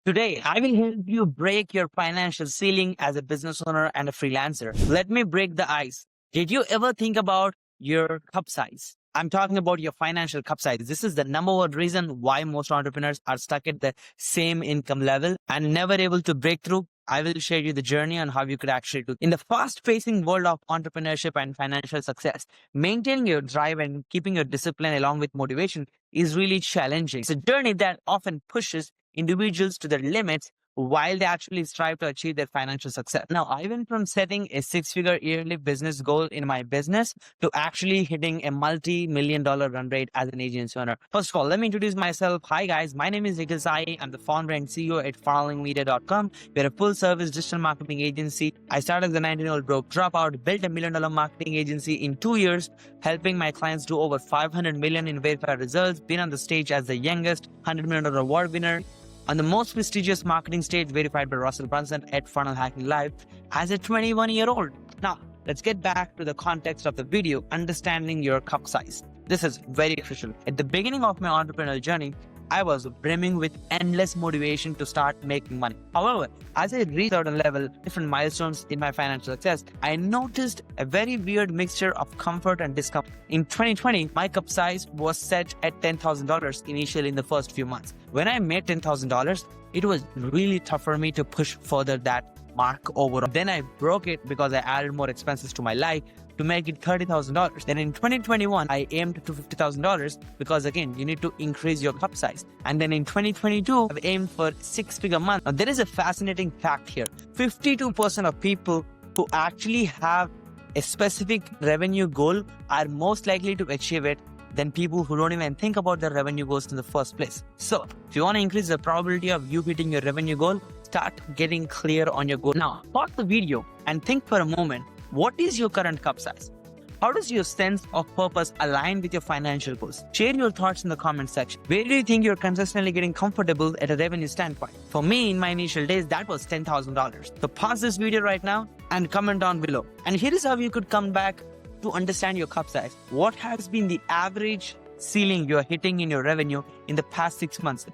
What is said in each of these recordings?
Today, I will help you break your financial ceiling as a business owner and a freelancer. Let me break the ice. Did you ever think about your cup size? I'm talking about your financial cup size. This is the number one reason why most entrepreneurs are stuck at the same income level and never able to break through. I will share you the journey on how you could actually do. In the fast-pacing world of entrepreneurship and financial success, maintaining your drive and keeping your discipline along with motivation is really challenging. It's a journey that often pushes individuals to their limits while they actually strive to achieve their financial success. Now, I went from setting a six-figure yearly business goal in my business to actually hitting a multi-million dollar run rate as an agency owner. First of all, let me introduce myself. Hi guys, my name is Nikhil Sai. I'm the founder and CEO at funnelingmedia.com. We're a full-service digital marketing agency. I started as a 19-year-old broke dropout, built a $1 million marketing agency in 2 years, helping my clients do over 500 million in verified results, been on the stage as the youngest $100 million award winner, on the most prestigious marketing stage verified by Russell Brunson at Funnel Hacking Live as a 21-year-old. Now, let's get back to the context of the video, understanding your cup size. This is very crucial. At the beginning of my entrepreneurial journey, I was brimming with endless motivation to start making money. However, as I reached a certain level, different milestones in my financial success, I noticed a very weird mixture of comfort and discomfort. In 2020, my cup size was set at $10,000 initially in the first few months. When I made $10,000, it was really tough for me to push further that mark over. Then I broke it because I added more expenses to my life to make it $30,000. Then in 2021, I aimed to $50,000 because again, you need to increase your cup size. And then in 2022, I've aimed for six-figure month. Now there is a fascinating fact here. 52% of people who actually have a specific revenue goal are most likely to achieve it than people who don't even think about their revenue goals in the first place. So if you want to increase the probability of you hitting your revenue goal, start getting clear on your goal. Now, pause the video and think for a moment, what is your current cup size? How does your sense of purpose align with your financial goals? Share your thoughts in the comment section. Where do you think you're consistently getting comfortable at a revenue standpoint? For me, in my initial days, that was $10,000. So pause this video right now and comment down below. And here is how you could come back to understand your cup size. What has been the average ceiling you're hitting in your revenue in the past 6 months?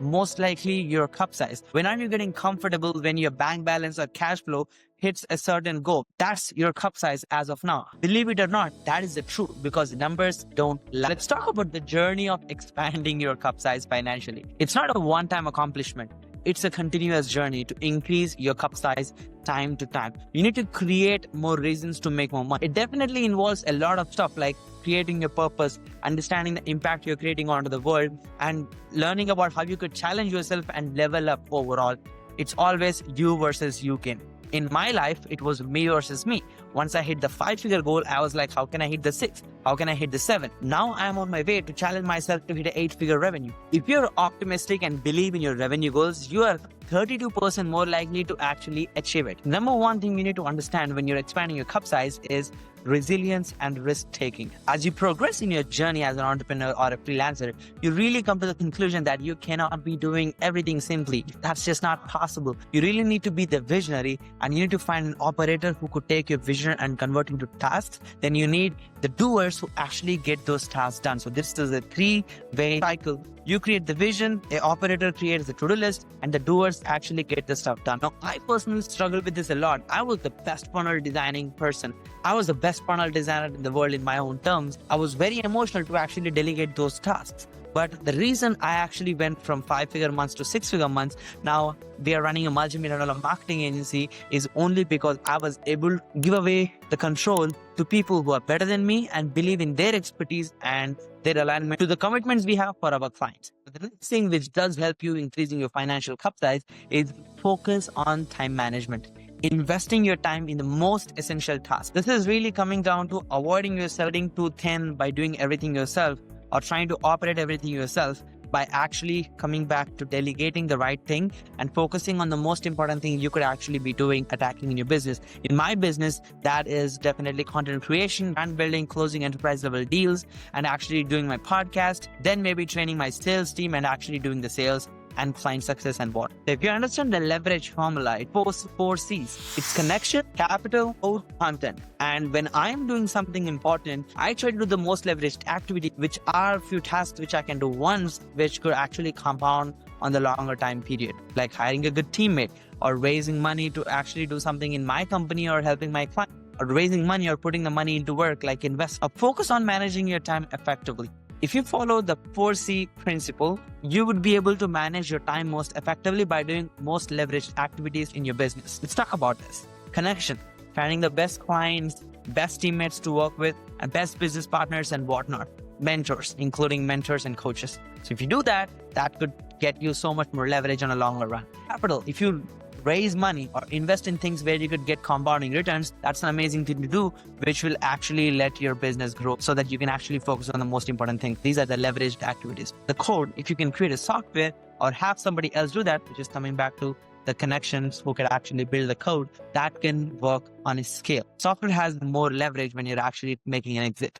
Most likely your cup size. When are you getting comfortable when your bank balance or cash flow hits a certain goal? That's your cup size as of now. Believe it or not, that is the truth because numbers don't lie. Let's talk about the journey of expanding your cup size financially. It's not a one-time accomplishment. It's a continuous journey to increase your cup size time to time. You need to create more reasons to make more money. It definitely involves a lot of stuff like creating your purpose, understanding the impact you're creating onto the world, and learning about how you could challenge yourself and level up overall. It's always you versus you can. In my life, it was me versus me. Once I hit the 5-figure goal, I was like, how can I hit the 6? How can I hit the 7? Now I'm on my way to challenge myself to hit an 8-figure revenue. If you're optimistic and believe in your revenue goals, you are 32% more likely to actually achieve it. Number one thing you need to understand when you're expanding your cup size is resilience and risk-taking. As you progress in your journey as an entrepreneur or a freelancer, you really come to the conclusion that you cannot be doing everything simply. That's just not possible. You really need to be the visionary and you need to find an operator who could take your vision and convert it into tasks. Then you need the doers who actually get those tasks done. So this is a three-way cycle. You create the vision, an operator creates the to-do list, and the doers actually get the stuff done. Now, I personally struggle with this a lot. I was the best funnel designing person. I was the best funnel designer in the world in my own terms. I was very emotional to actually delegate those tasks. But the reason I actually went from 5-figure months to 6-figure months, now we are running a multi-million dollar marketing agency, is only because I was able to give away the control to people who are better than me and believe in their expertise and their alignment to the commitments we have for our clients. The next thing which does help you increasing your financial cup size is focus on time management. Investing your time in the most essential task. This is really coming down to avoiding yourself getting too thin by doing everything yourself or trying to operate everything yourself, by actually coming back to delegating the right thing and focusing on the most important thing you could actually be doing, attacking in your business. In my business, that is definitely content creation, brand building, closing enterprise level deals, and actually doing my podcast, then maybe training my sales team and actually doing the sales and client success and what. If you understand the leverage formula, it poses 4 C's. It's connection, capital, or content. And when I'm doing something important, I try to do the most leveraged activity, which are a few tasks which I can do once, which could actually compound on the longer time period, like hiring a good teammate or raising money to actually do something in my company or helping my client, or raising money or putting the money into work like invest. Or focus on managing your time effectively. If you follow the 4C principle, you would be able to manage your time most effectively by doing most leveraged activities in your business. Let's talk about this. Connection, finding the best clients, best teammates to work with, and best business partners and whatnot. Mentors, including mentors and coaches. So if you do that, that could get you so much more leverage on a longer run. Capital, if you raise money or invest in things where you could get compounding returns, that's an amazing thing to do, which will actually let your business grow so that you can actually focus on the most important thing. These are the leveraged activities. The code, if you can create a software or have somebody else do that, which is coming back to the connections who can actually build the code, that can work on a scale. Software has more leverage when you're actually making an exit,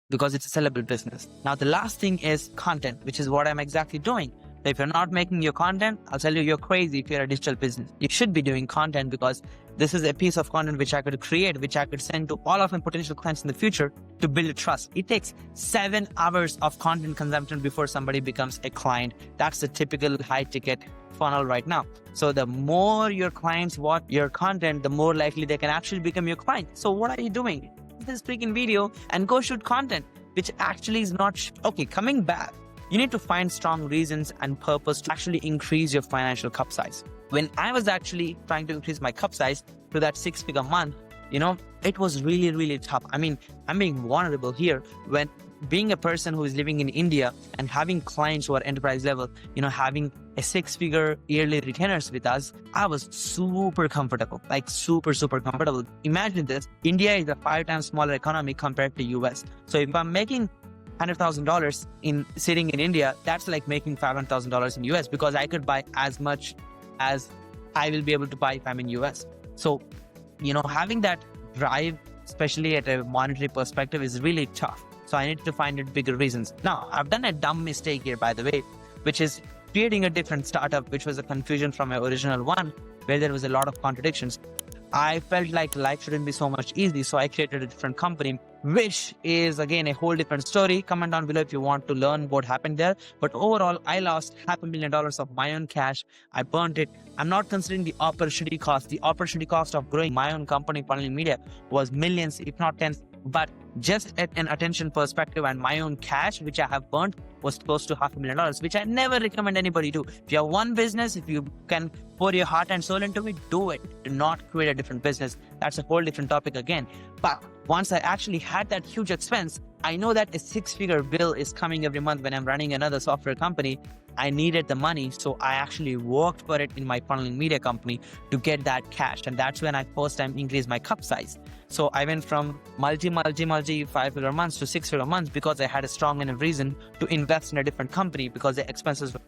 because it's a sellable business. Now, the last thing is content, which is what I'm exactly doing. If you're not making your content, I'll tell you, you're crazy if you're a digital business. You should be doing content, because this is a piece of content which I could create, which I could send to all of my potential clients in the future to build trust. It takes 7 hours of content consumption before somebody becomes a client. That's the typical high ticket funnel right now. So the more your clients watch your content, the more likely they can actually become your client. So what are you doing? This freaking video and go shoot content, which actually is not okay. Coming back, you need to find strong reasons and purpose to actually increase your financial cup size. When I was actually trying to increase my cup size to that 6-figure month, it was really, really tough. I mean, I'm being vulnerable here. When being a person who is living in India and having clients who are enterprise level, having a 6-figure yearly retainers with us, I was super comfortable, like super, super comfortable. Imagine this. India is a 5 times smaller economy compared to US. So if I'm making $100,000 in sitting in India, that's like making $500,000 in US, because I could buy as much as I will be able to buy if I'm in US. So, having that drive, especially at a monetary perspective, is really tough. So I need to find it bigger reasons. Now, I've done a dumb mistake here, by the way, which is creating a different startup, which was a confusion from my original one, where there was a lot of contradictions. I felt like life shouldn't be so much easy, so I created a different company, which is again a whole different story. Comment down below if you want to learn what happened there. But overall, I lost $500,000 of my own cash. I burnt it. I'm not considering the opportunity cost. The opportunity cost of growing my own company, Funneling Media, was millions, if not tens. But just at an attention perspective and my own cash, which I have burnt, was close to $500,000, which I never recommend anybody do. If you have one business, if you can pour your heart and soul into it, do it. Do not create a different business. That's a whole different topic again. But once I actually had that huge expense, I know that a 6-figure bill is coming every month when I'm running another software company. I needed the money, so I actually worked for it in my Funneling Media company to get that cash. And that's when I first time increased my cup size. So I went from multi 5-figure months to 6-figure months, because I had a strong enough reason to invest in a different company, because the expenses were.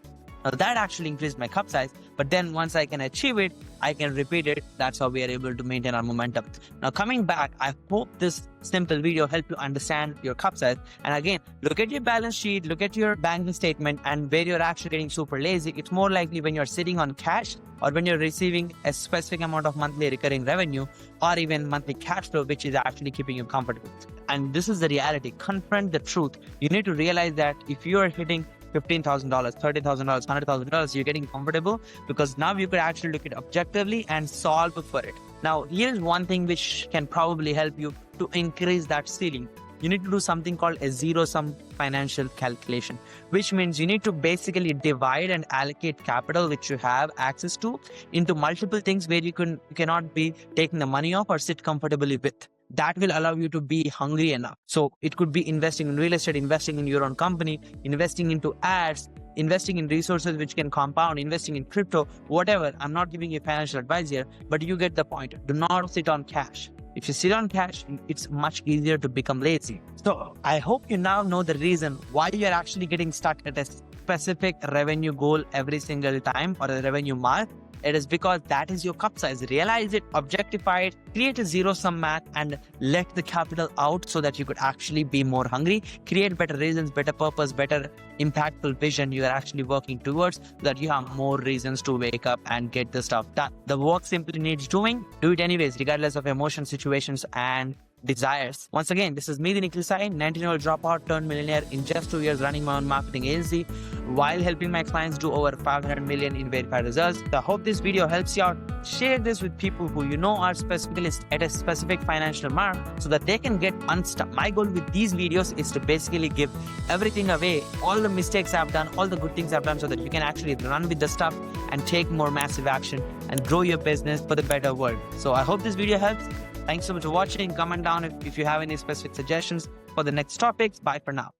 Now that actually increased my cup size, but then once I can achieve it, I can repeat it. That's how we are able to maintain our momentum. Now coming back, I hope this simple video helped you understand your cup size. And again, look at your balance sheet, look at your banking statement, and where you're actually getting super lazy. It's more likely when you're sitting on cash, or when you're receiving a specific amount of monthly recurring revenue, or even monthly cash flow, which is actually keeping you comfortable. And this is the reality. Confront the truth. You need to realize that if you are hitting $15,000, $30,000, $100,000, you're getting comfortable, because now you could actually look at it objectively and solve for it. Now, here's one thing which can probably help you to increase that ceiling. You need to do something called a zero-sum financial calculation, which means you need to basically divide and allocate capital which you have access to into multiple things where you cannot be taking the money off or sit comfortably with. That will allow you to be hungry enough. So it could be investing in real estate, investing in your own company, investing into ads, investing in resources which can compound, investing in crypto, whatever. I'm not giving you financial advice here, but you get the point. Do not sit on cash. If you sit on cash, it's much easier to become lazy. So I hope you now know the reason why you're actually getting stuck at a specific revenue goal every single time, or a revenue mark. It is because that is your cup size. Realize it, objectify it, create a zero-sum math, and let the capital out so that you could actually be more hungry, create better reasons, better purpose, better impactful vision you are actually working towards, so that you have more reasons to wake up and get the stuff done. The work simply needs doing. Do it anyways, regardless of emotion, situations, and desires. Once again, this is me, the Nikhil Sai, 19-year-old dropout turned millionaire in just 2 years running my own marketing agency while helping my clients do over 500 million in verified results. So I hope this video helps you out. Share this with people who you know are specifically at a specific financial mark so that they can get unstuck. My goal with these videos is to basically give everything away, all the mistakes I've done, all the good things I've done, so that you can actually run with the stuff and take more massive action and grow your business for the better world. So I hope this video helps. Thanks so much for watching. Comment down if you have any specific suggestions for the next topics. Bye for now.